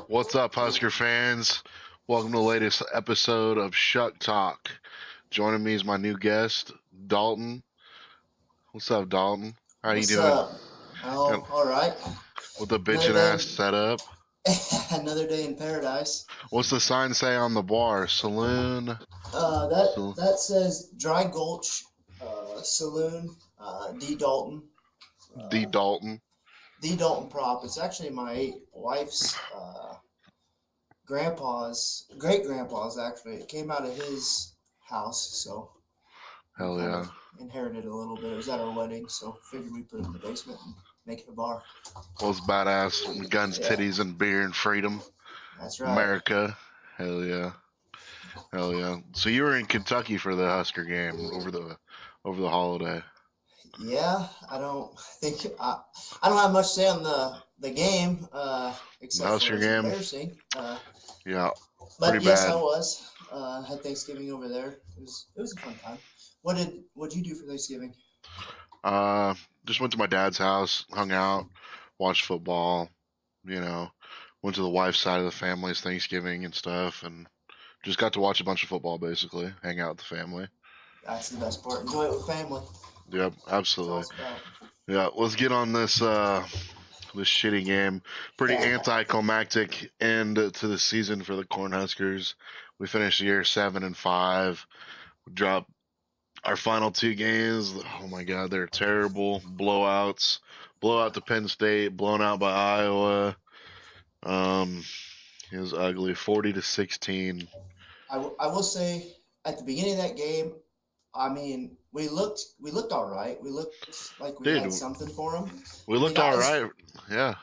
What's up, Husker fans? Welcome to the latest episode of Shuck Talk. Joining me is my new guest, Dalton. What's up, Dalton? How you What's doing? up? Got- Oh, all right. With the Another bitchin' ass day, setup. another day in paradise. What's the sign say on the bar? Saloon. That Sal- that says Dry Gulch Saloon, D Dalton, D. Dalton. D Dalton prop. It's actually my wife's great grandpa's. Actually, it came out of his house, so we Hell kind of yeah. inherited a little bit. It was at our wedding, so figured we put it in the basement and make it a bar. Well, it's badass. Guns, Yeah, titties, and beer and freedom. that's right. America. Hell yeah. Hell yeah. So you were in Kentucky for the Husker game over the holiday. Yeah, I don't have much to say on the game, The except for it Husker was game. embarrassing. Yeah. Pretty But yes, I bad. was. Had Thanksgiving over there. It was a fun time. What'd you do for Thanksgiving? Uh, just went to my dad's house, hung out, watched football. You know, went to the wife's side of the family's Thanksgiving and stuff, and just got to watch a bunch of football. Basically, hang out with the family. That's the best part. Enjoy it with family. Yep, That's all absolutely. it's about. Yeah, let's get on this shitty game. Pretty anticlimactic end to the season for the Cornhuskers. We finished the year 7-5. We dropped our final two games. Oh my God, they're terrible blowouts. Blowout to Penn State, blown out by Iowa. Um, it was ugly, 40-16. I will say at the beginning of that game, I mean, we looked all right. We looked like we had Dude, something for them. we The looked all guys, right. Yeah,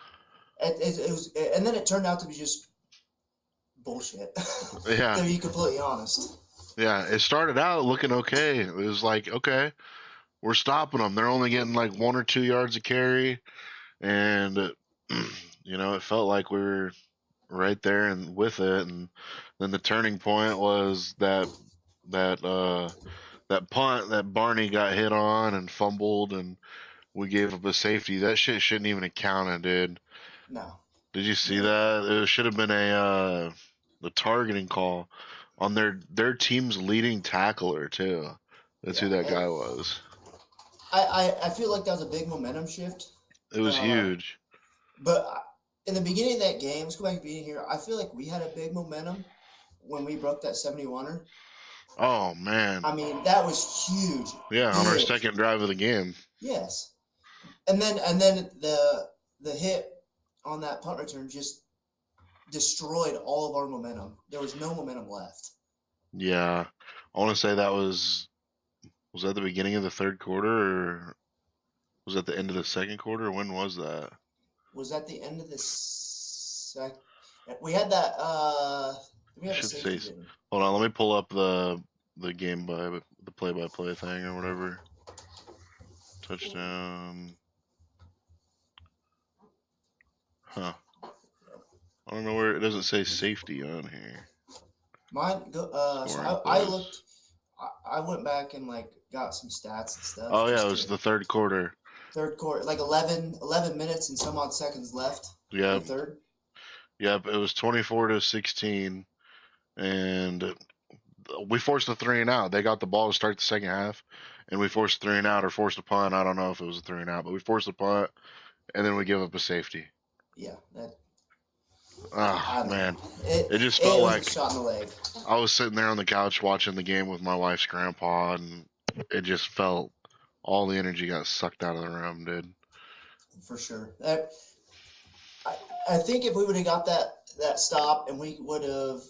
it was, and then it turned out to be just bullshit. yeah, To be completely honest. yeah. It started out looking okay. It was like, okay, we're stopping them. They're only getting like 1 or 2 yards of carry, and it felt like we were right there and with it. And then the turning point was that that punt that Barney got hit on and fumbled, and we gave up a safety. That shit shouldn't even have counted, dude. No, Did you see no, that? It should have been the targeting call on their team's leading tackler too. That's who yeah. that guy was. I feel like that was a big momentum shift. It was Uh, huge. but in the beginning of that game, let's go back to being here. I feel like we had a big momentum when we broke that 71er. Oh man. I mean, that was huge, Yeah, on our big. second drive of the game. Yes, and then the hit on that punt return just destroyed all of our momentum. There was no momentum left. Yeah. I want to say that was that the beginning of the third quarter, or was that the end of the second quarter? When was that? Was at the end of the we had that we It have a should say. safety, didn't we? Hold on, let me pull up the game by the play-by-play thing or whatever. Touchdown. Huh. I don't know where it doesn't say safety on here. Mine go so Scoring I plays. looked I went back and like got some stats and stuff Oh yeah, it just was to the third quarter. third quarter like 11 minutes and some odd seconds left in the Yep. third. Yep. It was 24-16, and we forced a three and out. They got the ball to start the second half, and we forced a three and out or forced a punt. I don't know if it was a three and out, but we forced a punt, and then we give up a safety. Yeah, that Ah, I don't know. man. It It just felt it was a like shot in the leg I was sitting there on the couch watching the game with my wife's grandpa, and it just felt all the energy got sucked out of the room, dude. for sure. I, I think if we would have got that stop and we would have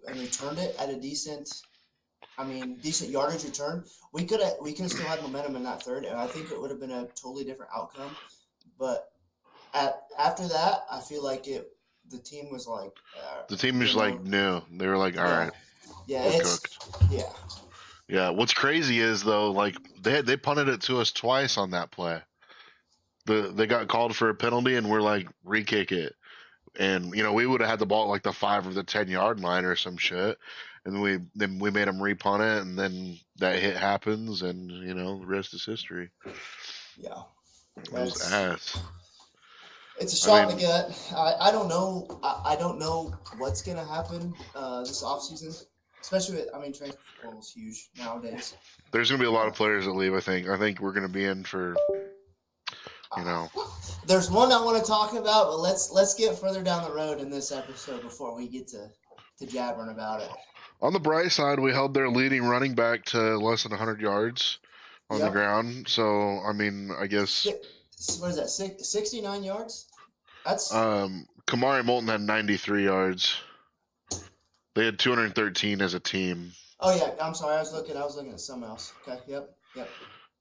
and returned it at a decent yardage return, we could have still had momentum in that third, and I think it would have been a totally different outcome. But after that, I feel like the team was like, The team you just like know, knew. They were like, all yeah, right, yeah, we're cooked. yeah, Yeah. What's crazy is though, like they punted it to us twice on that play. They got called for a penalty, and we're like, re-kick it. And we would have had the ball at like the 5 or the 10 yard line or some shit, and we made them repunt it, and then that hit happens, and the rest is history. yeah. It was That's ass. It's a I shot in mean, the gut. I don't know. I don't know what's gonna happen this offseason. Especially with, I mean, transfer portal is huge nowadays. there's going to be a lot of Uh, players that leave. I think we're going to be in for, you know, there's one I want to talk about, but let's get further down the road in this episode before we get to jabbering about it. on the bright side, we held their leading running back to less than 100 yards on the Yep. ground. So, I mean, I guess What is that? 69 yards? That's Kamari Moulton had 93 yards. They had 213 as a team. oh yeah. I'm sorry. I was looking at something else. Okay. Yep. Yep.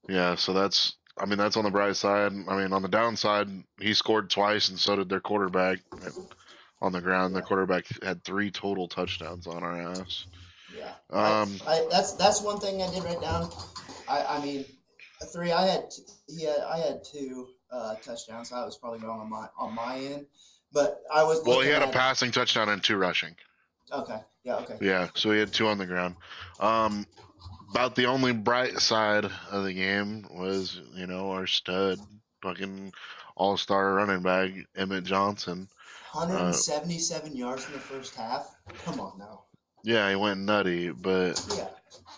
Yeah, so that's I mean that's on the bright side. I mean on the downside, he scored twice and so did their quarterback on the ground. Their Yeah. quarterback had 3 total touchdowns on our ass. Yeah. Um, That's one thing I did write down. I mean, three. I had I had two touchdowns. So I was probably wrong on my end, but I was well, he looking had a at. passing touchdown and 2 rushing. Okay. Yeah. Okay. Yeah, so he had 2 on the ground. Um, about the only bright side of the game was our stud, fucking all-star running back Emmett Johnson. Uh, 177 yards in the first half. Come on now. yeah, he went nutty, but Yeah.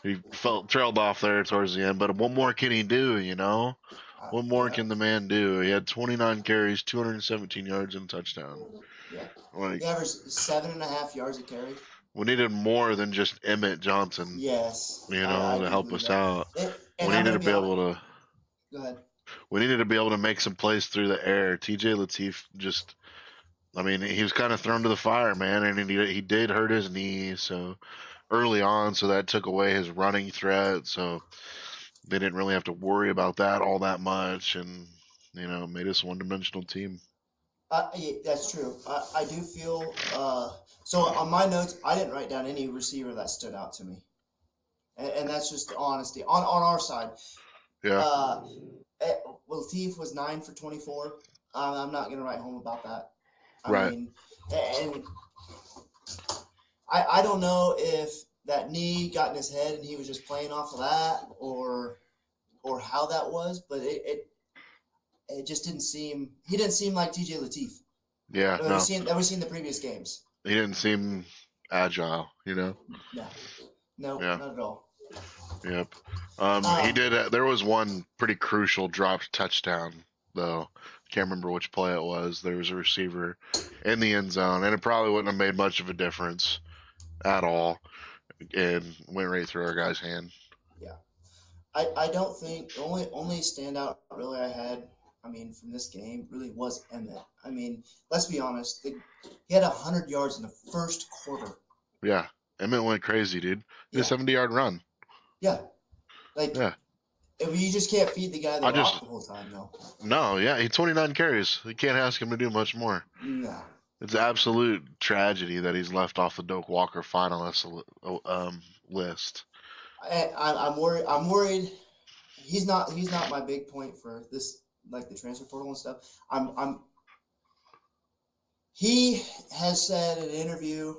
he felt trailed off there towards the end. But what more can he do? What more Yeah. can the man do? He had 29 carries, 217 yards, and a touchdown. Yeah. Like He averaged 7.5 yards a carry. we needed more than just Emmett Johnson, Yes, I to do help believe us that. out. We And I'm needed gonna to be be honest. able to. Go ahead. We needed to be able to make some plays through the air. TJ Latif just. I mean, he was kind of thrown to the fire, man, and he did hurt his knee so early on, so that took away his running threat. So they didn't really have to worry about that all that much, and made us a one-dimensional team. Yeah, that's true. I do feel. So on my notes, I didn't write down any receiver that stood out to me, and that's just the honesty on our side. Yeah, Uh, Latif was 9 for 24. I'm not gonna write home about that. I right. mean, and I don't know if that knee got in his head and he was just playing off of that, or how that was, but it just didn't seem. He didn't seem like TJ Latif Yeah, no, that we've seen the previous games. he didn't seem agile. No, no, Yeah, not at all. yep. He Uh, did. There was one pretty crucial dropped touchdown though. Can't remember which play it was. There was a receiver in the end zone, and it probably wouldn't have made much of a difference at all, and went right through our guy's hand. yeah, I don't think the only standout really I had. I mean, from this game really was Emmett. I mean, let's be honest. He had 100 yards in the first quarter. Yeah, Emmett went crazy, dude. Did a Yeah, 70-yard run. yeah. Like Yeah, you just can't feed the guy the I rock just the whole time, though. no. Yeah, he 29 carries. You can't ask him to do much more. No. It's absolute tragedy that he's left off the Doak Walker finalist list. I'm worried. I'm worried. He's not. He's not my big point for this, like the transfer portal and stuff. I'm. He has said in an interview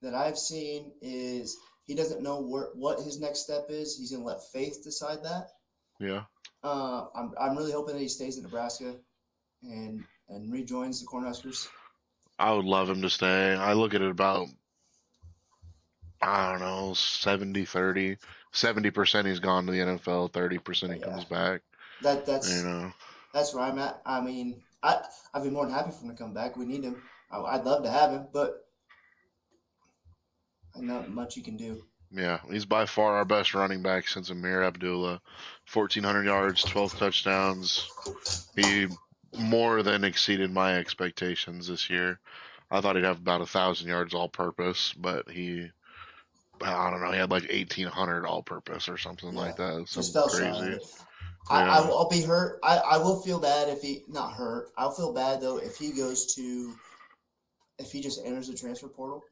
that I've seen is he doesn't know what his next step is. He's gonna let faith decide that. Yeah, I'm really hoping that he stays in Nebraska and rejoins the Cornhuskers. I would love him to stay. I look at it about, I don't know, 70-30. 70% he's gone to the NFL, 30% he Yeah, comes back. that You that's know, that's where I'm at. I mean, I'd be more than happy for him to come back. We need him. I'd love to have him, but not much you can do. yeah, he's by far our best running back since Amir Abdullah. 1,400 yards, 12 touchdowns. He more than exceeded my expectations this year. I thought he'd have about 1,000 yards all purpose, but I don't know, he had like 1,800 all purpose or something Yeah, like that. just Something fell shy of crazy. it. Yeah, I'll be hurt. I will feel bad if he not hurt. I'll feel bad though if he just enters the transfer portal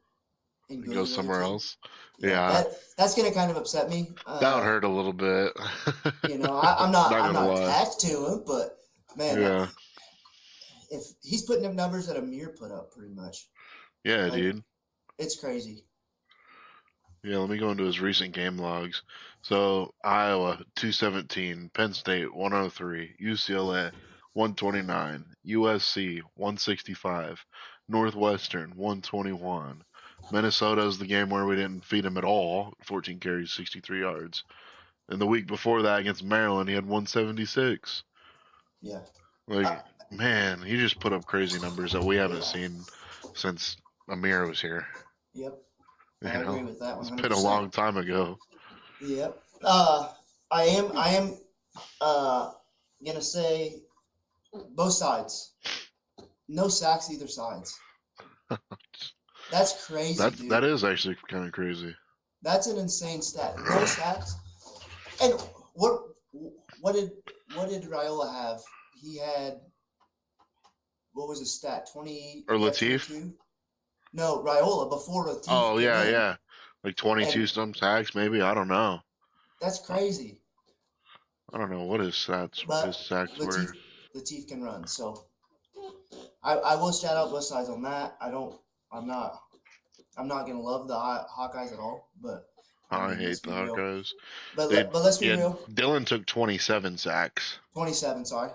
and he goes goes to another somewhere team. else. Yeah, Yeah, that's gonna kind of upset me. that would hurt a little bit. Not I'm gonna not lie. attached to him, but man, Yeah, if he's putting up numbers that Amir put up, pretty much, yeah, like dude. it's crazy. Yeah, let me go into his recent game logs. So Iowa 217, Penn State 103, UCLA 129. USC 165. Northwestern 121. Minnesota's the game where we didn't feed him at all. 14 carries, 63 yards. And the week before that against Maryland, he had 176. Yeah. Like, Uh, man, he just put up crazy numbers that we haven't yeah. seen since Amir was here. Yep. You I agree know, with that it's been a 100%. long time ago. Yep. I am gonna say both sides. No sacks either sides. That's crazy, That dude. is actually kind of crazy. That's an insane stat. No sacks. And what what did what did Raiola have? He had what was his stat? 20. Or He had Latif? 22. No, Raiola before Latif Oh came yeah, in, yeah, like 22 and some sacks maybe. I don't know. that's crazy. I don't know what his But sacks were. Latif can run, so I will shout out both sides on that. I don't. I'm not. I'm not gonna love the Hawkeyes at all, but I I mean, let's hate the be real. Hawkeyes. They But let's be yeah, real. Dylan took 27 sacks. 27. Sorry.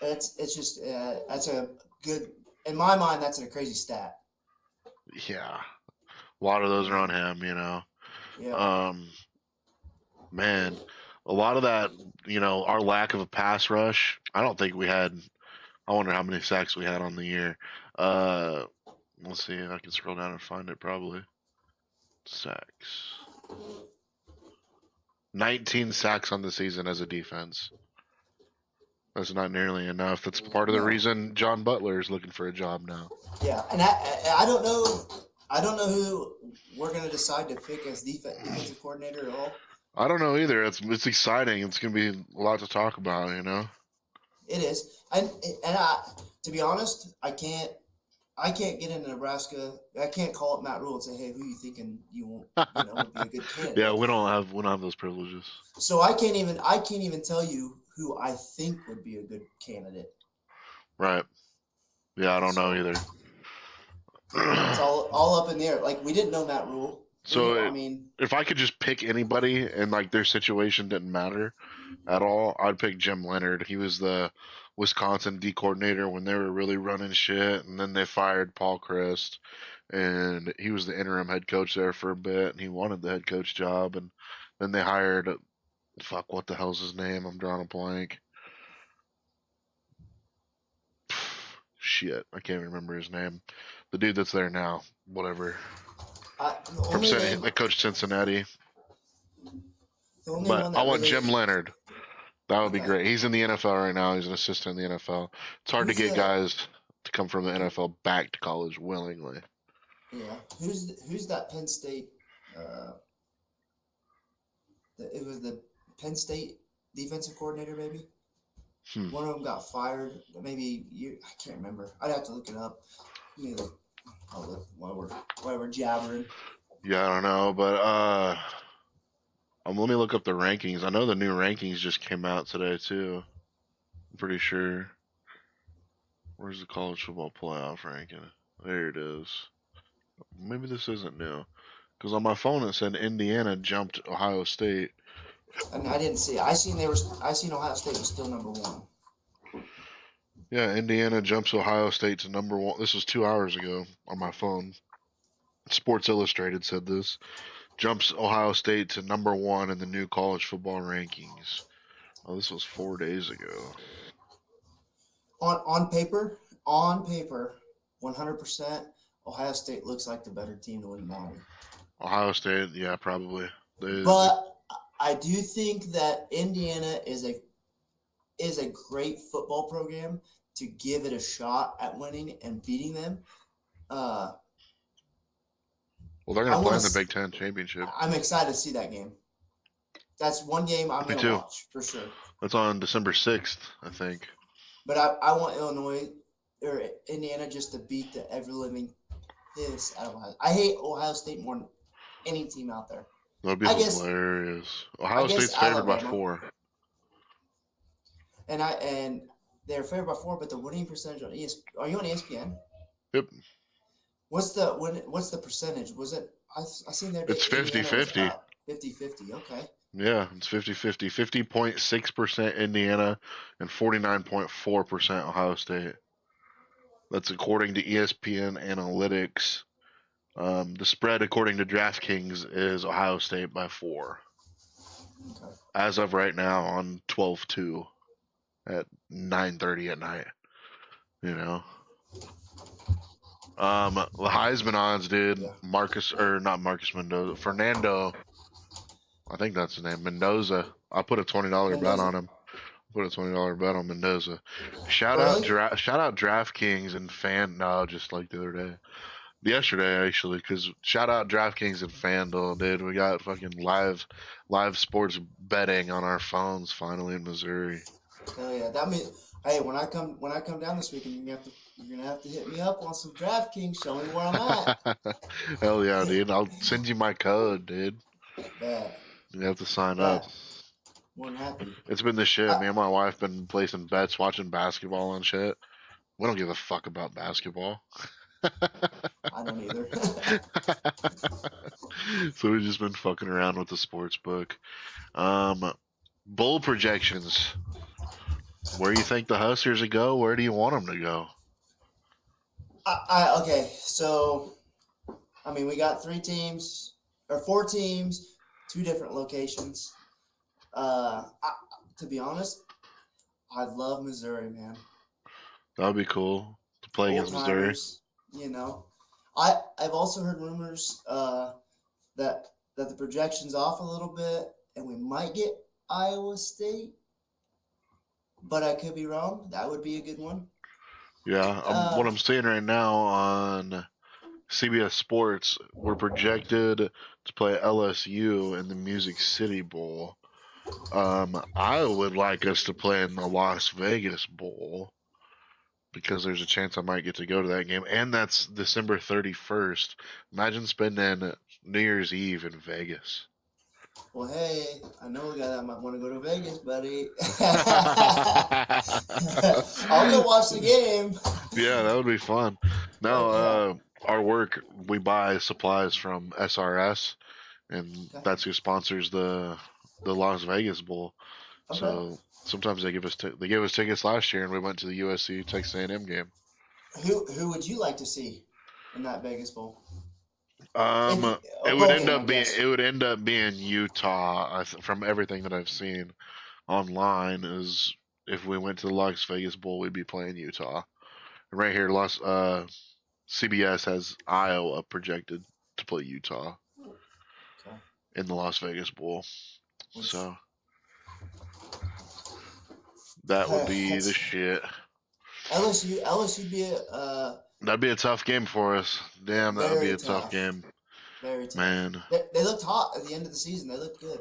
It's just that's a good in my mind. That's a crazy stat. Yeah, a lot of I those are on mean, him. You know, yeah, um, man, a lot of that. Our lack of a pass rush. I don't think we had. I wonder how many sacks we had on the year. Uh, let's see. I can scroll down and find it. Probably sacks. 19 sacks on the season as a defense. That's not nearly enough. That's part of the no, reason John Butler is looking for a job now. yeah, and I don't know. I don't know who we're gonna decide to pick as defensive coordinator at all. I don't know either. It's exciting. It's gonna be a lot to talk about. It is, and I, to be honest, I can't get into Nebraska. I can't call up Matt Rule and say, "Hey, who you thinking would be a good Yeah, candidate?" we don't have those privileges. So I can't even tell you who I think would be a good candidate. Right. Yeah, I don't know So either. it's all up in the air. Like we didn't know Matt Rule. so I it, mean, if I could just pick anybody and like their situation didn't matter at all, I'd pick Jim Leonard. He was the Wisconsin D coordinator when they were really running shit, and then they fired Paul Christ, and he was the interim head coach there for a bit, and he wanted the head coach job, and then they hired fuck, what the hell's his name? I'm drawing a blank. Shit, I can't remember his name. The dude that's there now, whatever. the From only name, They coached Cincinnati, the only but one I that want really Jim Leonard. That would be okay. great. He's in the NFL right now. He's an assistant in the NFL. It's hard to Who's get the guys to come from the NFL back to college willingly. yeah? Who's that Penn State? Uh, it was the Penn State defensive coordinator, maybe. Hmm. One of them got fired. Maybe I can't remember. I'd have to look it up. Maybe I'll look while we're jabbering. Yeah, I don't know, but let me look up the rankings. I know the new rankings just came out today too. I'm pretty sure. Where's the college football playoff ranking? There it is. Maybe this isn't new. Because on my phone it said Indiana jumped Ohio State. And I didn't see it. I seen Ohio State was still number one. Yeah, Indiana jumps Ohio State to number one. This was 2 hours ago on my phone. Sports Illustrated said this. Jumps Ohio State to number one in the new college football rankings. Oh, this was 4 days ago. On paper, 100%. Ohio State looks like the better team to win the Natty. Ohio State, yeah, probably. They But I do think that Indiana is a great football program to give it a shot at winning and beating them. Uh, well, they're I going to play want in the to. Big Ten championship. I'm excited to see that game. That's one game I'm Me gonna too. watch for sure. That's on December 6th, I think. But I want Illinois or Indiana just to beat the ever living piss out of Ohio. I hate Ohio State more than any team out there. That'd be I guess hilarious. I Ohio guess State's favored by Alabama. 4. And they're favored by 4, but the winning percentage on are you on ESPN? Yep. What's the percentage? Was it I seen there that It's Indiana was 50-50. up 50-50. Okay. Yeah, it's 50-50. 50.6% Indiana and 49.4% Ohio State. That's according to ESPN Analytics. The spread, according to DraftKings, is Ohio State by 4. Okay. As of right now on 12-2 at 9:30 at night. You know, the Heisman odds, dude. Yeah. Marcus or not Marcus Mendoza, Fernando. I think that's his name, Mendoza. I put a $20 bet Mendoza. on him. Put a $20 bet on Mendoza. Early? Shout out DraftKings and Fan. No, just like the other day, yesterday actually. Because shout out DraftKings and FanDuel, dude. We got fucking live sports betting on our phones finally in Missouri. Hell yeah. That means hey, when I come down this weekend, you're gonna have to hit me up on some DraftKings. Show me where I'm at. Hell yeah, dude. I'll send you my code, dude. Bet. You have to sign up. Bet. More than happy. It's been the shit. I Me and my wife been placing bets, watching basketball and shit. We don't give a fuck about basketball. I don't either. So we've just been fucking around with the sports book. Um, Bowl projections. Where you think the Huskers will go? Where do you want them to go? Okay. So I mean, we got 3 teams or 4 teams, 2 different locations. To be honest, I love Missouri, man. That would be cool to play Old against Missouri. timers, you know. I've also heard rumors that the projection's off a little bit, and we might get Iowa State, but I could be wrong. That would be a good one. Yeah, what Uh, I'm seeing right now on CBS Sports, we're projected to play LSU in the Music City Bowl. I would like us to play in the Las Vegas Bowl because there's a chance I might get to go to that game, and that's December 31st. Imagine spending New Year's Eve in Vegas. well, hey, I know a guy that might want to go to Vegas, buddy. I'll go watch the game. Yeah, that would be fun. No, Heck yeah. our work, we buy supplies from SRS, and Okay. that's who sponsors the Las Vegas Bowl. Okay. So sometimes they gave us tickets last year, and we went to the USC Texas A&M game. Who would you like to see in that Vegas Bowl? If Um, a bowl game, I it guess. would end up being Utah. From everything that I've seen online, is if we went to the Las Vegas Bowl, we'd be playing Utah. And right here, CBS has Iowa projected to play Utah Okay. in the Las Vegas Bowl. Which So that would be the that's shit. LSU be That'd be a tough game for us. Damn, that would be very a tough tough, game, very tough. man. They looked hot at the end of the season. They looked good.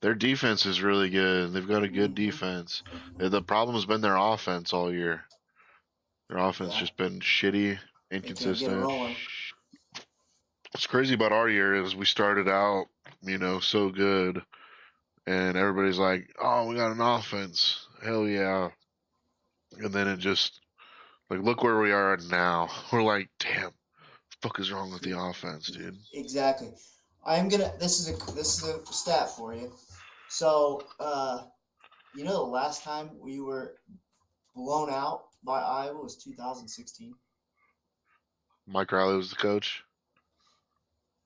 Their defense is really good. They've got a good Mm-hmm. defense. The problem has been their offense all year. Their offense Yeah, just been shitty, they can't get it inconsistent. rolling. What's crazy about our year is we started out, so good, and everybody's like, "Oh, we got an offense, hell yeah!" And then it just like look where we are now. We're like, "Damn, what the fuck is wrong with the offense, dude?" Exactly. I'm gonna. This is a stat for you. So, the last time we were blown out by Iowa was 2016. Mike Riley was the coach.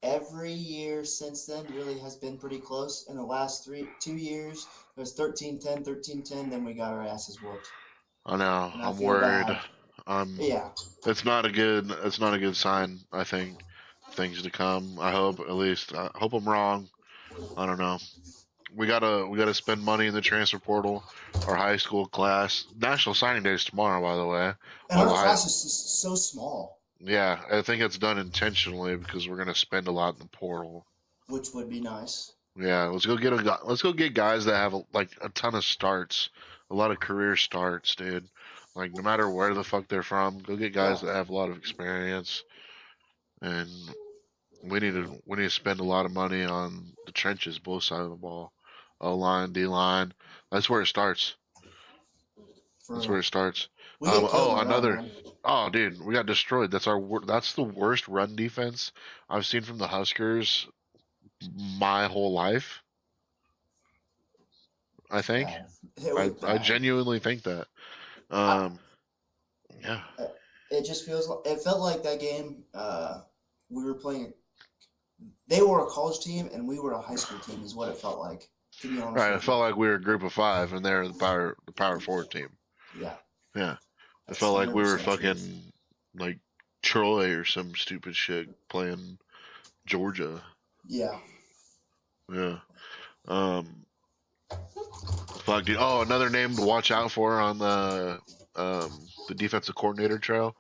Every year since then really has been pretty close. In the last 2 years, it was 13-10, 13-10. Then we got our asses whooped, I know. and I I'm feel worried. bad. I'm. Yeah, It's not a good. It's not a good sign. I think things to come. I hope at least. I hope I'm wrong. I don't know. We gotta spend money in the transfer portal. Our high school class. National Signing Day is tomorrow, by the way. and All our the high. class is so small, Yeah, I think it's done intentionally because we're gonna spend a lot in the portal. which would be nice. Yeah, let's go get guys that have like a ton of starts, a lot of career starts, dude. Like no matter where the fuck they're from, go get guys Yeah, that have a lot of experience, and we need to spend a lot of money on the trenches, both sides of the ball, O line, D line. That's where it starts. for That's where real. it starts. We get killed in Oh, the run, another. man. Oh, dude, we got destroyed. That's the worst run defense I've seen from the Huskers my whole life. I was think. bad. It was I bad. genuinely think that. I, Um, yeah. it just feels like it felt like that game. We were playing. They were a college team, and we were a high school team. Is what it felt like. To be honest Right. It with you. felt like we were a group of five, and they're the power forward team. Yeah, Yeah. It that's felt like we were 100% truth. fucking like Troy or some stupid shit playing Georgia. Yeah, Yeah. Fuck, dude. Oh, another name to watch out for on the defensive coordinator trail.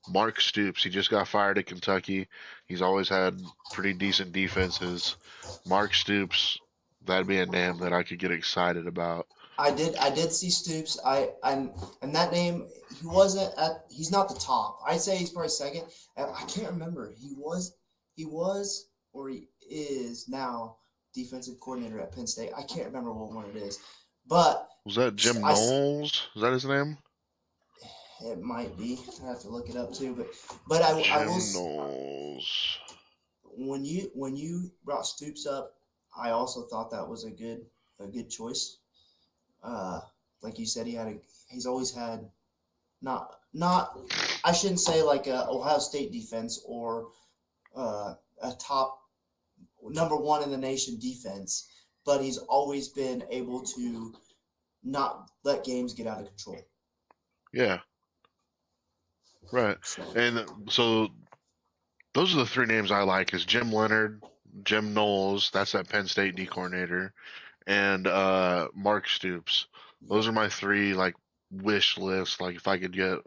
Mark Stoops. He just got fired at Kentucky. He's always had pretty decent defenses. Mark Stoops. That'd be a name that I could get excited about. I did. I did see Stoops. And that name. He wasn't at. He's not the top. I'd say he's probably second. And I can't remember. He was, or he is now defensive coordinator at Penn State. I can't remember what one it is, but Was that Jim I. Knowles? Is that his name? It might be. I have to look it up too. But I will. Jim Knowles. When you brought Stoops up, I also thought that was a good choice. Uh, like you said, he's always had not I shouldn't say like a Ohio State defense or a top number one in the nation defense, but he's always been able to not let games get out of control. Yeah, right. So And so those are the three names I like: is Jim Leonard, Jim Knowles, that's that Penn State D coordinator, and Mark Stoops. yeah, Those are my three like wish lists. Like if I could get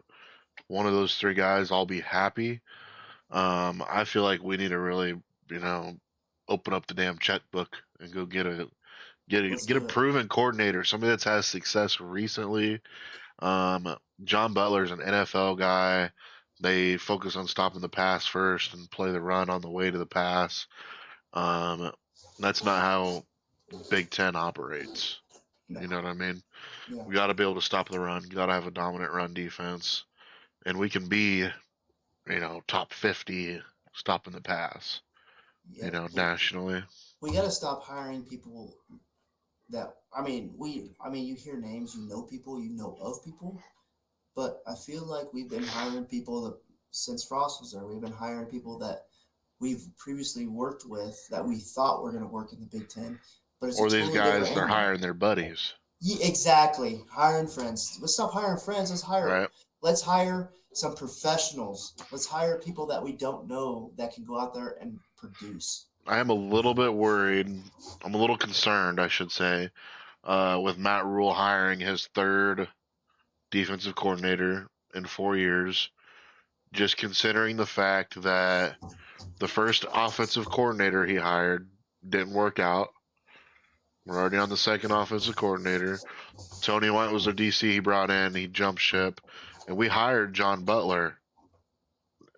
one of those three guys, I'll be happy. I feel like we need to really, you know, open up the damn checkbook and go let's get a do it. proven coordinator, somebody that's had success recently. Um, John Butler's an NFL guy. They focus on stopping the pass first and play the run on the way to the pass. Um, that's not how Big Ten operates. No, You know what I mean? yeah, We got to be able to stop the run. Got to have a dominant run defense, and we can be, top 50 stopping the pass. yeah. Nationally. We got to stop hiring people that I mean you hear names, you know people, you know of people, but I feel like we've been hiring people that since Frost was there, we've been hiring people that we've previously worked with that we thought were going to work in the Big Ten, but it's a Or these totally different guys, they're animal. hiring their buddies, Yeah, exactly. Hiring friends. Let's stop hiring friends. right? Let's hire some professionals. Let's hire people that we don't know that can go out there and produce. I am a little bit worried. I'm a little concerned, I should say, with Matt Rule hiring his third defensive coordinator in 4 years, just considering the fact that the first offensive coordinator he hired didn't work out. We're already on the second offensive coordinator. Tony White was the DC he brought in. He jumped ship. And we hired John Butler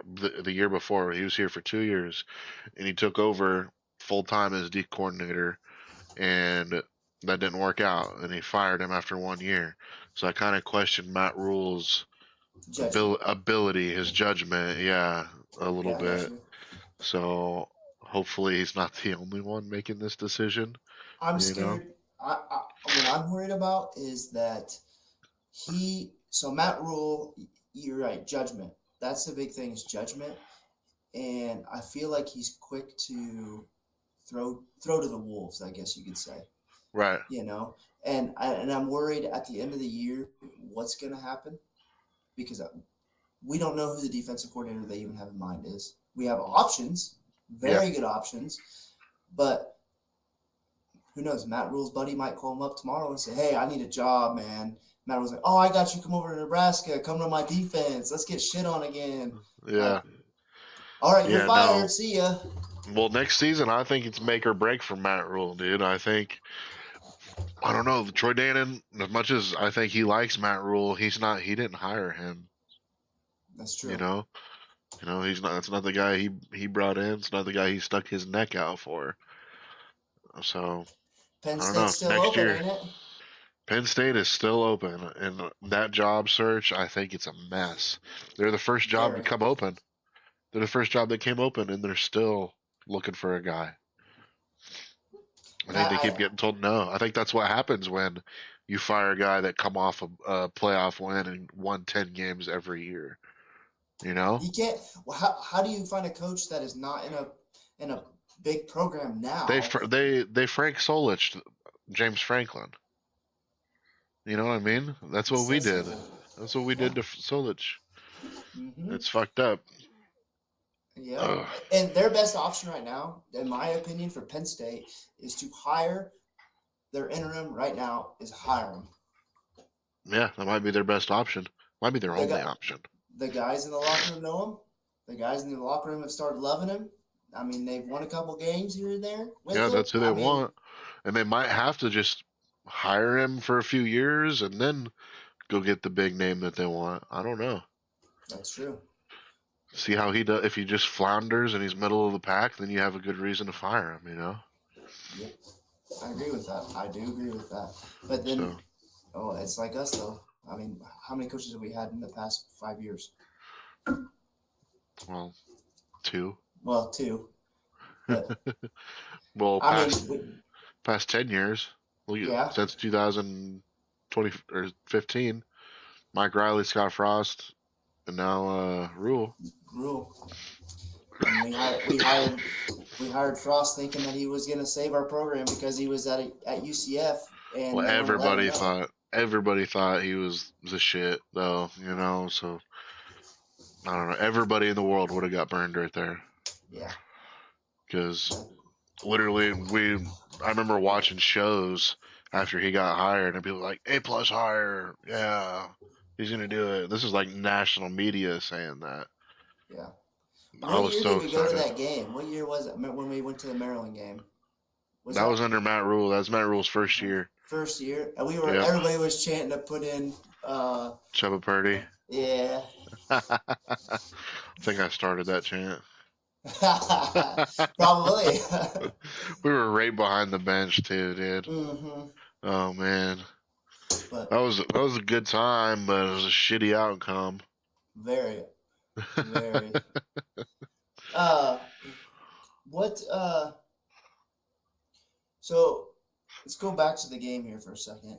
the year before. He was here for 2 years. And he took over full time as D coordinator. And that didn't work out. And he fired him after 1 year. So I kind of questioned Matt Rule's Judgment. ability, his judgment. Yeah, a little Yeah, I got bit. you. So hopefully he's not the only one making this decision. I'm You know. scared. What I'm worried about is that so Matt Rule, you're right, judgment. That's the big thing is judgment. And I feel like he's quick to throw to the wolves, I guess you could say. Right. You know, and I'm worried at the end of the year what's going to happen because we don't know who the defensive coordinator they even have in mind is. We have options, Yeah. very good options, but who knows? Matt Rule's buddy might call him up tomorrow and say, "Hey, I need a job, man." Matt Rule's like, "Oh, I got you. Come over to Nebraska. Come to my defense. Let's get shit on again." Like, Yeah. all right, you're Yeah. fired. No. See ya. Well, next season, I think it's make or break for Matt Rule, dude. I don't know. Troy Dannon, as much as I think he likes Matt Rule, he didn't hire him. That's You true. know, that's not the guy he brought in. It's not the guy he stuck his neck out for. So Penn I don't know. State's still Next open, year, ain't it? Penn State is still open, and that job search, I think it's a mess. They're the first job to Very. come open. They're the first job that came open, and they're still looking for a guy. I And think they keep getting told no. I think that's what happens when you fire a guy that come off a playoff win and won 10 games every year. You know, you can't. Well, how do you find a coach that is not in a big program now? they Frank Solich James Franklin. You know what I mean? That's what we did. Accessible. That's what we Yeah. did to Solich. Mm-hmm. It's fucked up. Yep. Ugh. And their best option right now, in my opinion, for Penn State is to hire their interim right now is hire him. Yeah, that might be their best option. Might be their The only guy, option. the guys in the locker room know him. The guys in the locker room have started loving him. I mean, they've won a couple games here and there with Yeah, him. that's who they I mean, want. And they might have to just hire him for a few years and then go get the big name that they want. I don't know. that's true. See how he does. If he just flounders and he's middle of the pack, then you have a good reason to fire him, you know? Yep. I agree with that. I do agree with that. But then, So, oh, it's like us though. I mean, how many coaches have we had in the past 5 years? well, two. Well, two. But Well, I mean, past 10 years. Look yeah, since 2020 or 15. Mike Riley, Scott Frost, and now Rule. Rule. And we hired Frost thinking that he was going to save our program because he was at UCF and Well, they want to let him go. everybody thought he was the shit, though. You know, so I don't know. Everybody in the world would have got burned right there Yeah. because literally I remember watching shows after he got hired and people were like A+ hire, yeah, he's gonna do it. This is like national media saying that. Yeah. I What was year so did we go to excited. that game? What year was it when we went to the Maryland game? Was That was that under Matt Rule. That was Matt Rule's first year. first year? And Yep, everybody was chanting to put in Chubba Purdy. yeah. I think I started that chant. Probably. We were right behind the bench too, dude. hmm Oh man, But that was a good time, but it was a shitty outcome. very, very. Uh, what? So let's go back to the game here for a second.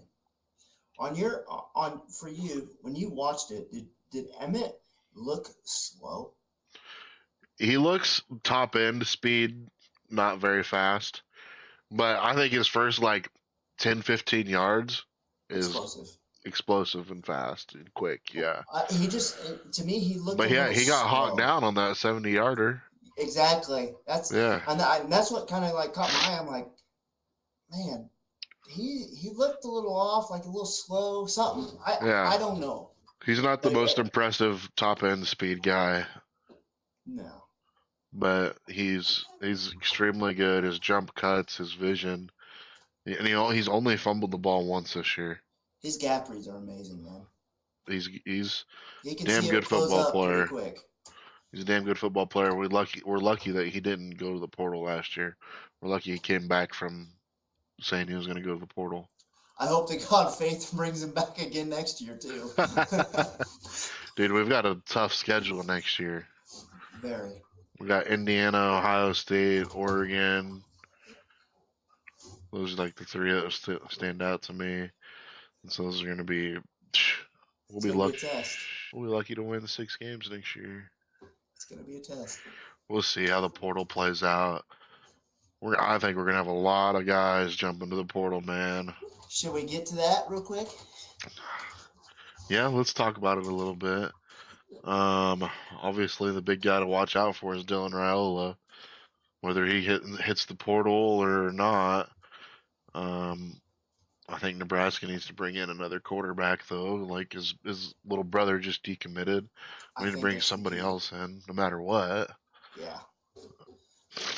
On for you when you watched it, did Emmett look slow? He looks top end speed, not very fast, but I think his first like 10, 15 yards is Explosive. explosive and fast and quick. Yeah, He just to me he looked a but yeah, little he got hawked slow. down on that 70-yarder. Exactly. Yeah, And that's what kind of like caught my eye. I'm like, man, he looked a little off, like a little slow, something. yeah. I don't know, He's not the but most impressive top end speed guy, no, but he's extremely good. His jump cuts, his vision, and he's only fumbled the ball once this year. his gap reads are amazing, man. He's He can damn see it good close football up pretty player. quick. He's a damn good football player. We're lucky that he didn't go to the portal last year. We're lucky he came back from saying he was going to go to the portal. I hope to God Faith brings him back again next year too. Dude, we've got a tough schedule next year. Very. We got Indiana, Ohio State, Oregon. Those are like the three that stand out to me. And so those are going to be. We'll It's be gonna be a lucky. test. We'll be lucky to win 6 games next year. It's gonna be a test. We'll see how the portal plays out. I think we're gonna have a lot of guys jump into the portal, man. Should we get to that real quick? Yeah, let's talk about it a little bit. Obviously the big guy to watch out for is Dylan Raiola, whether he hits the portal or not. I think Nebraska needs to bring in another quarterback though. Like his little brother just decommitted. I We need to think bring that's the somebody key. else in, no matter what. Yeah.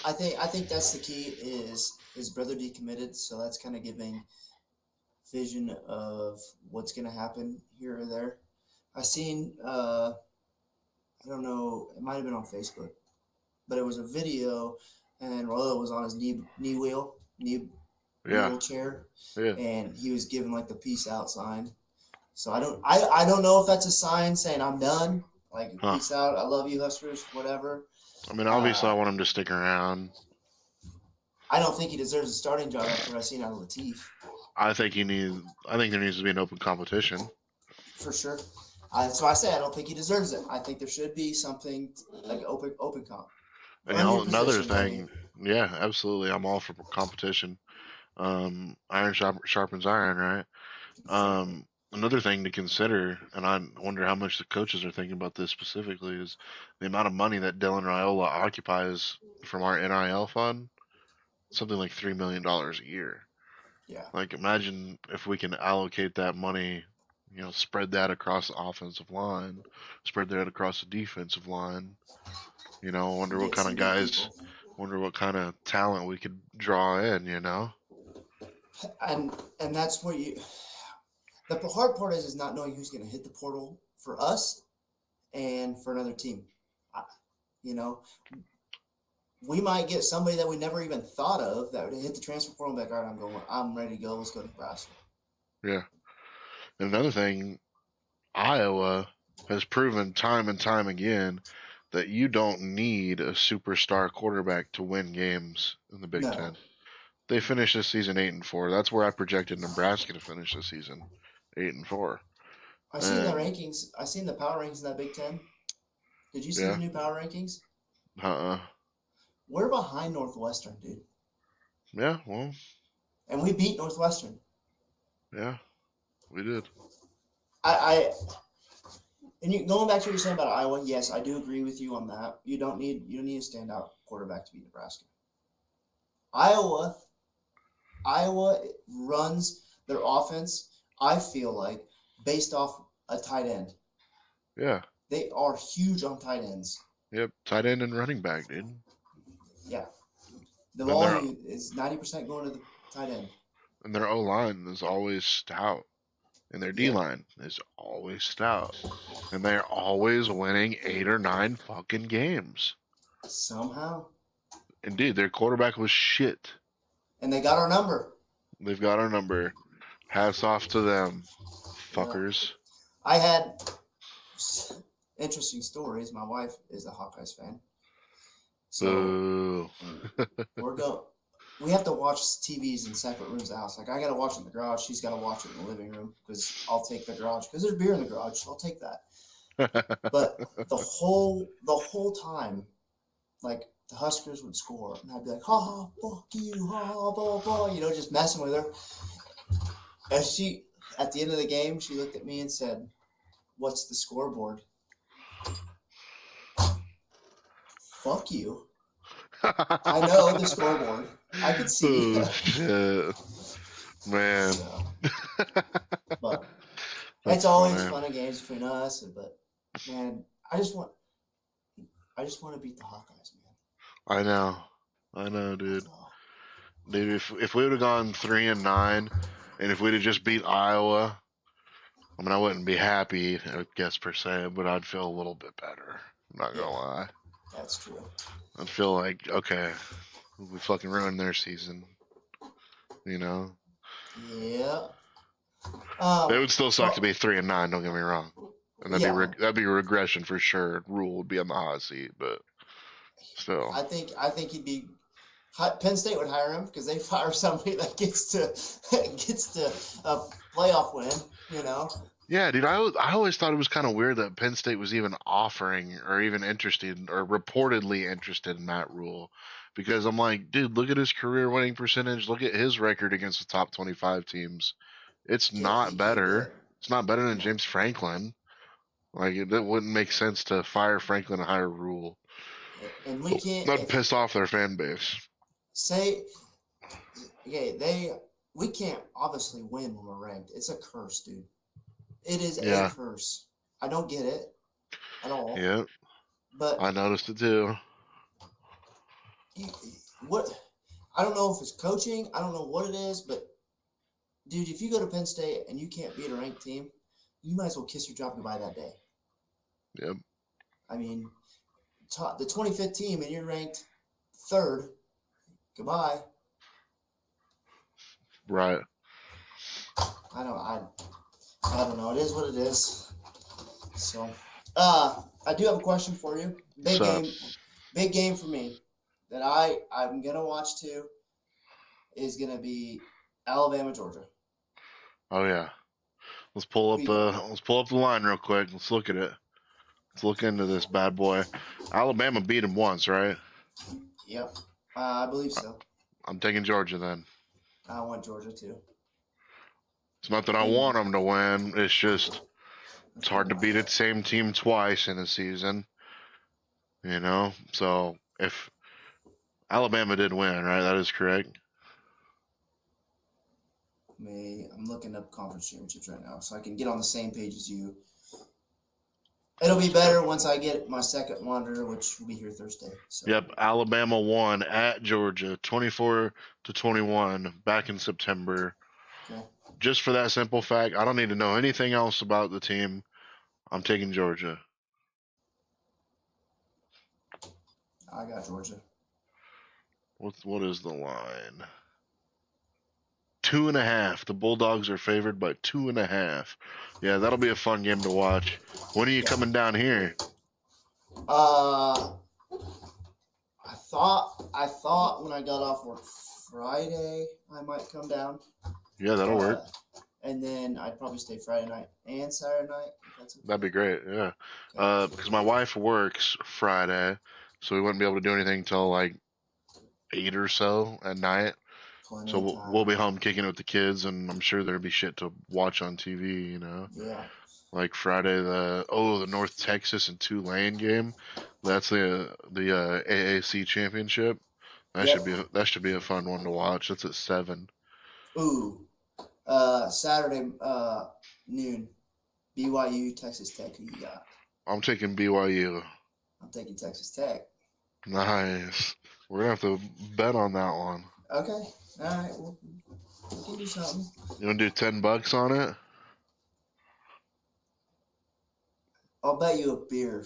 I think that's the key is his brother decommitted, so that's kind of giving vision of what's going to happen here or there. I seen I don't know, it might have been on Facebook, but it was a video and Rollo was on his knee Yeah, wheelchair, yeah. and he was giving like the peace out sign. So I don't know if that's a sign saying I'm done, like Huh. peace out, I love you Huskers, whatever. I mean, obviously, Uh, I want him to stick around. I don't think he deserves a starting job after what I've seen out of Latif. I think there needs to be an open competition. For sure. That's why I say I don't think he deserves it. I think there should be something like open comp. And Run your another position, baby. thing, yeah, absolutely, I'm all for competition. Iron sharpens iron, right? Exactly. Another thing to consider, and I wonder how much the coaches are thinking about this specifically, is the amount of money that Dylan Raiola occupies from our NIL fund. Something like $3 million a year. Yeah. Like, imagine if we can allocate that money, spread that across the offensive line, spread that across the defensive line. Wonder what Get kind of some good guys, people. wonder what kind of talent we could draw in. And that's where you. The hard part is not knowing who's going to hit the portal for us and for another team. You know, we might get somebody that we never even thought of that would hit the transfer portal and be like, all right, I'm ready to go. Let's go to Nebraska. Yeah. And another thing, Iowa has proven time and time again that you don't need a superstar quarterback to win games in the Big No. Ten. They finished this season 8-4. That's where I projected Nebraska to finish this season, 8-4. I seen the And rankings. I seen the power rankings in that Big Ten. Did you see the yeah, new power rankings? uh, We're behind Northwestern, dude, yeah, well, and we beat Northwestern. yeah, we did. I and you going back to what you're saying about Iowa. Yes, I do agree with you on that. You don't need a standout quarterback to beat Nebraska. Iowa Iowa runs their offense. I feel like based off a tight end. Yeah, They are huge on tight ends. yep, tight end and running back, dude. Yeah, the And their volume is 90% going to the tight end. and their O line is always stout, and their D Yeah, line is always stout, and they're always winning 8 or 9 fucking games. somehow, Indeed, their quarterback was shit. and they got our number. They've got our number. Hats off to them, Yeah, fuckers. I had interesting stories. My wife is a Hawkeyes fan, so Boo. we're go. We have to watch TVs in separate rooms of the house. Like I got to watch it in the garage. She's got to watch it in the living room because I'll take the garage because there's beer in the garage. So I'll take that. But the whole time, like the Huskers would score, and I'd be like, "Ha ha, fuck you, ha ha, blah blah," just messing with her. And she, at the end of the game, she looked at me and said, "What's the scoreboard?" Fuck you. I know the scoreboard. I could see. Oh shit, man. So, but it's That's always funny. fun and games between us. But man, I just want, to beat the Hawkeyes, man. I know, That's dude. all. Dude, if we would have gone 3-9, and if we'd have just beat Iowa, I mean, I wouldn't be happy, I guess per se, but I'd feel a little bit better. I'm not gonna Yeah, lie. that's true. I'd feel like, okay, we fucking ruined their season. You know, Yeah. it would still suck to So be 3-9. Don't get me wrong, and yeah, that'd be regression for sure. Rule would be on the hot seat, but still, I think he'd be. Penn State would hire him because they fire somebody that gets to a playoff win. You know. yeah, dude. I always thought it was kind of weird that Penn State was even offering or even interested or reportedly interested in Matt Rule, because I'm like, dude, look at his career winning percentage. Look at his record against the top 25 teams. It's He not can't do better. it. It's not better than No, James Franklin. Like it wouldn't make sense to fire Franklin and hire Rule. and we can't. That'd If piss off their fan base. say, okay, we can't obviously win when we're ranked. It's a curse, dude. It is a Yeah, curse. I don't get it at all. yeah. I But noticed it too. you, what? I don't know if it's coaching. I don't know what it is, but dude, if you go to Penn State and you can't beat a ranked team, you might as well kiss your job goodbye that day. Yep. I mean, the 25th team and you're ranked third. Goodbye. Right. I don't. I don't know. It is what it is. So, I do have a question for you. So Big game for me that I'm gonna watch too. is going to be Alabama, Georgia. Oh yeah. Let's pull Who up you got? let's pull up the line real quick. Let's look at it. Let's look into this bad boy. Alabama beat him once, right? Yep. I believe so. I'm taking Georgia then. I want Georgia too. It's not that I And want them to win. It's just it's okay, hard to beat why? the same team twice in a season. So if Alabama did win, right? That is correct. I'm looking up conference championships right now so I can get on the same page as you. It'll be better once I get my second monitor, which will be here Thursday. So Yep, Alabama won at Georgia 24-21 back in September. okay, Just for that simple fact, I don't need to know anything else about the team. I'm taking Georgia. I got Georgia. What is the line? 2.5. The Bulldogs are favored by 2.5. Yeah, that'll be a fun game to watch. When are you Yeah. coming down here? Uh, I thought when I got off work Friday I might come down. Yeah, that'll work. And then I'd probably stay Friday night and Saturday night. If that's okay. That'd be great. Yeah. Okay. Because my wife works Friday, so we wouldn't be able to do anything till like 8 or so at night. Plenty So of we'll time. be home kicking it with the kids, and I'm sure there'll be shit to watch on TV. Yeah. Like Friday the North Texas and Tulane game. That's the AAC championship. Yep. That should be a fun one to watch. That's at 7. Ooh. Saturday noon. BYU Texas Tech. Who you got? I'm taking BYU. I'm taking Texas Tech. Nice. We're gonna have to bet on that one. Okay. All right. We can do something. You wanna do $10 on it? I'll bet you a beer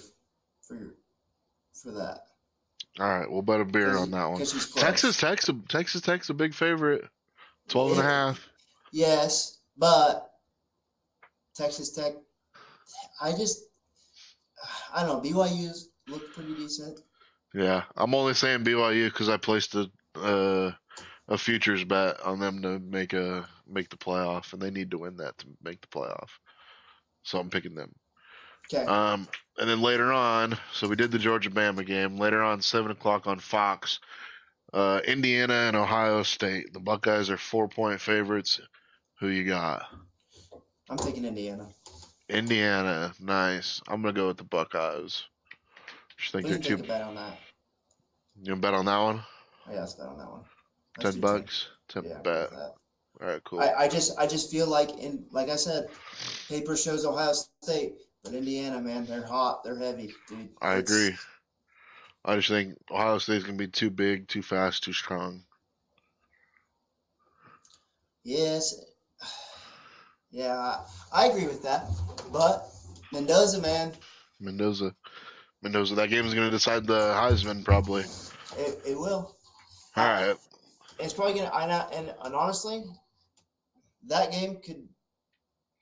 for for that All right, we'll bet a beer on that one. because she's close. Texas Tech's a big favorite. 12 and a It, half. yes, but Texas Tech. I just I don't know. BYU's looked pretty decent. Yeah, I'm only saying BYU because I placed a futures bet on them to make the playoff, and they need to win that to make the playoff. So I'm picking them. Okay. And then later on, so we did the Georgia Bama game. Later on, 7 o'clock on Fox, Indiana and Ohio State. The Buckeyes are 4-point favorites. Who you got? I'm taking Indiana. Indiana, nice. I'm gonna go with the Buckeyes. Just think We they're can too. take a bet on that. You gonna bet on that one? Oh, yeah, let's bet on that one. Let's ten do 10. bucks. 10 Yeah, bet. with that. All right, cool. I just feel like I said, paper shows Ohio State, but Indiana, man, they're hot, they're heavy, dude. I agree. I just think Ohio State's gonna be too big, too fast, too strong. Yes, yeah, I agree with that. But Mendoza, man, Mendoza. That game is gonna decide the Heisman probably. it will. All right. It's probably gonna. And honestly, that game could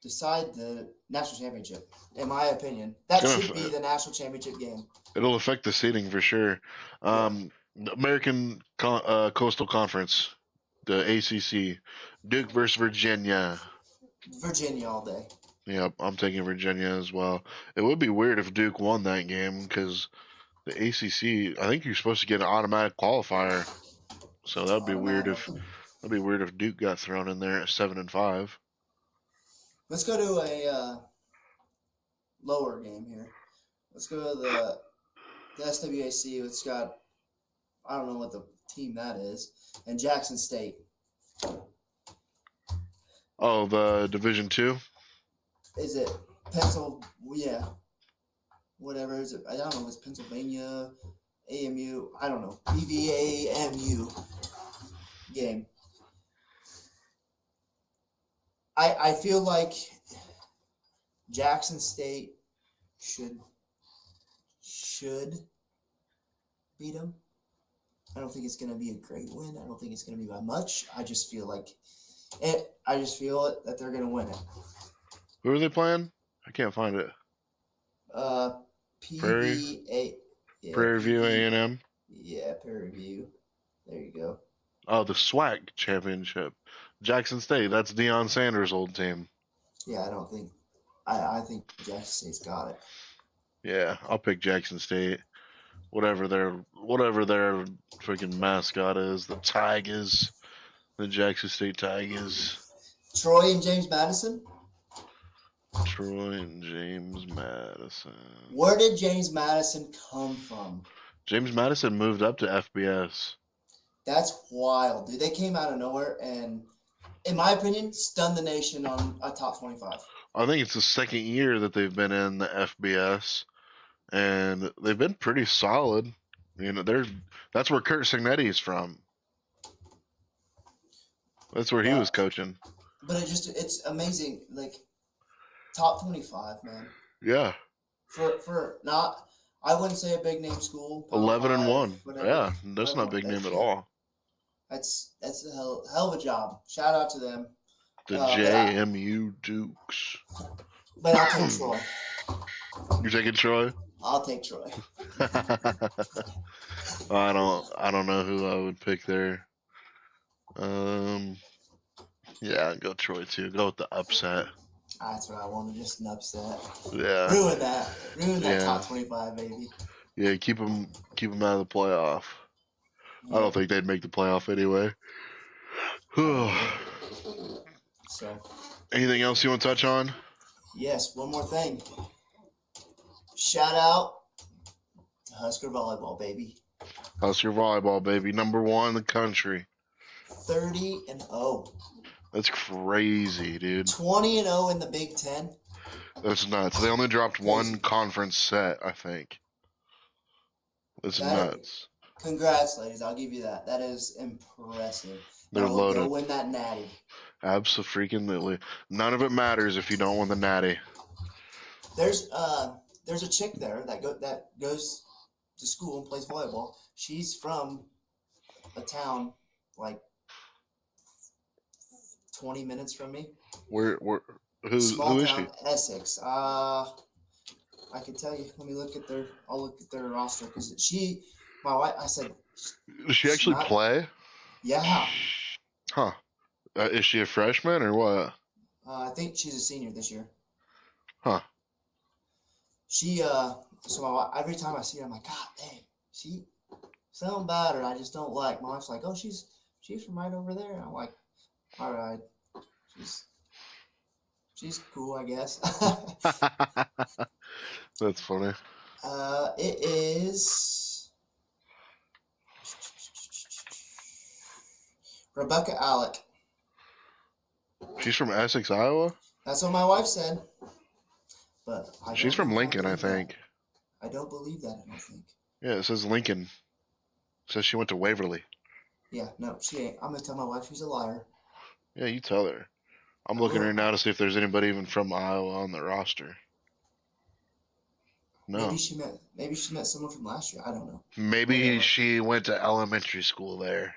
decide the national championship. In my opinion, that should be the national championship game. It'll affect the seeding for sure. Yeah. The American Coastal Conference, the ACC, Duke versus Virginia. Virginia all day. Yep, I'm taking Virginia as well. It would be weird if Duke won that game because the ACC. I think you're supposed to get an automatic qualifier, so Automatic. that'd be weird if Duke got thrown in there at 7-5. Let's go to a lower game here. Let's go to the SWAC. It's got I don't know what the team that is, and Jackson State. Oh, the Division Two. Is it Pencil? Yeah, whatever is it? I don't know. It's Pennsylvania, AMU. I don't know. PVAMU game. I feel like Jackson State should beat them. I don't think it's going to be a great win. I don't think it's going to be by much. I just feel like it. I just feel it that they're going to win it. Who are they playing? I can't find it. PVA. Yeah, Prairie View A&M. Yeah, Prairie View. There you go. Oh, the SWAC championship. Jackson State. That's Deion Sanders' old team. Yeah, I don't think. I think Jackson State's got it. Yeah, I'll pick Jackson State. Whatever their freaking mascot is, the Tigers, the Jackson State Tigers. Troy and James Madison. Troy and James Madison. Where did James Madison come from? James Madison moved up to FBS. That's wild, dude. They came out of nowhere and, in my opinion, stunned the nation on a top 25. I think it's the second year that they've been in the FBS, and they've been pretty solid. You know, that's where Kurt Signetti is from. That's where he was coaching. But it's amazing, like top 25, man. Yeah. For not, I wouldn't say a big name school. 11-1. Whatever. Yeah, that's not a big name at all. That's a hell of a job. Shout out to them. The JMU Dukes. But I'll take Troy. You're taking Troy? I'll take Troy. I don't know who I would pick there. Yeah, go Troy too. Go with the upset. That's what I wanted, just an upset. Yeah. Ruin that top 25, baby. Yeah, keep them out of the playoff. Yeah. I don't think they'd make the playoff anyway. So. Anything else you want to touch on? Yes, one more thing. Shout out to Husker volleyball, baby. Husker volleyball, baby. Number 1 in the country. 30-0. That's crazy, dude. 20-0 in the Big Ten. That's nuts. They only dropped one conference set, I think. That's nuts. Congrats, ladies. I'll give you that. That is impressive. They're loaded. Go win that natty. Absolutely. None of it matters if you don't win the natty. There's a chick there that goes to school and plays volleyball. She's from a town like 20 minutes from me. Who is she? Essex. I can tell you. Let me look at I'll look at their roster because my wife. I said. Does she actually play? Yeah. Huh. Is she a freshman or what? I think she's a senior this year. Huh. She so my wife, every time I see her, I'm like, God dang, she something about her I just don't like. My wife's like, oh, she's from right over there. And I'm like, all right, she's cool, I guess. That's funny. It is Rebecca Alec. She's from Essex, Iowa? That's what my wife said. But she's from Lincoln, I think. I don't believe that, I don't think. Yeah, it says Lincoln. It says she went to Waverly. Yeah, no, she ain't. I'm going to tell my wife she's a liar. Yeah, you tell her. I'm looking right now to see if there's anybody even from Iowa on the roster. No. Maybe she met someone from last year. I don't know. Maybe she went to elementary school there.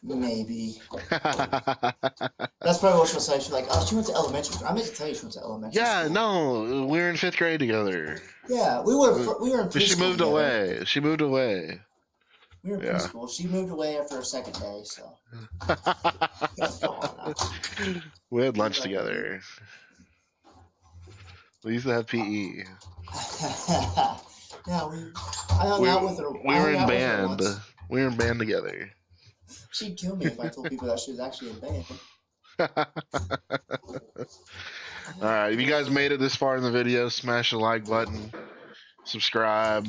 Maybe. That's probably what she'll say. She's like, oh, she went to elementary school. I meant to tell you she went to elementary school. Yeah, no, we were in 5th grade together. Yeah, we were in preschool. She moved away. She moved away. We were in preschool. She moved away after her second day, so. We had lunch together. We used to have PE. Yeah, I hung out with her. We were in band. We were in band together. She'd kill me if I told people that she was actually in band. All right, if you guys made it this far in the video, smash the like button, subscribe,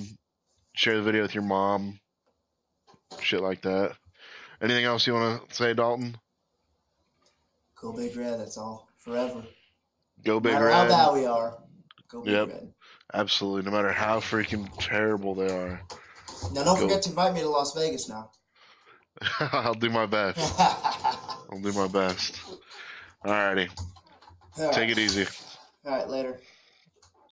share the video with your mom, shit like that. Anything else you want to say, Dalton? Go Big Red, that's all. Forever. Go Big Red. No matter how bad we are, go Big Red. Absolutely, no matter how freaking terrible they are. Now, don't forget to invite me to Las Vegas now. I'll do my best. I'll do my best. Alrighty. Take it easy. All right, later.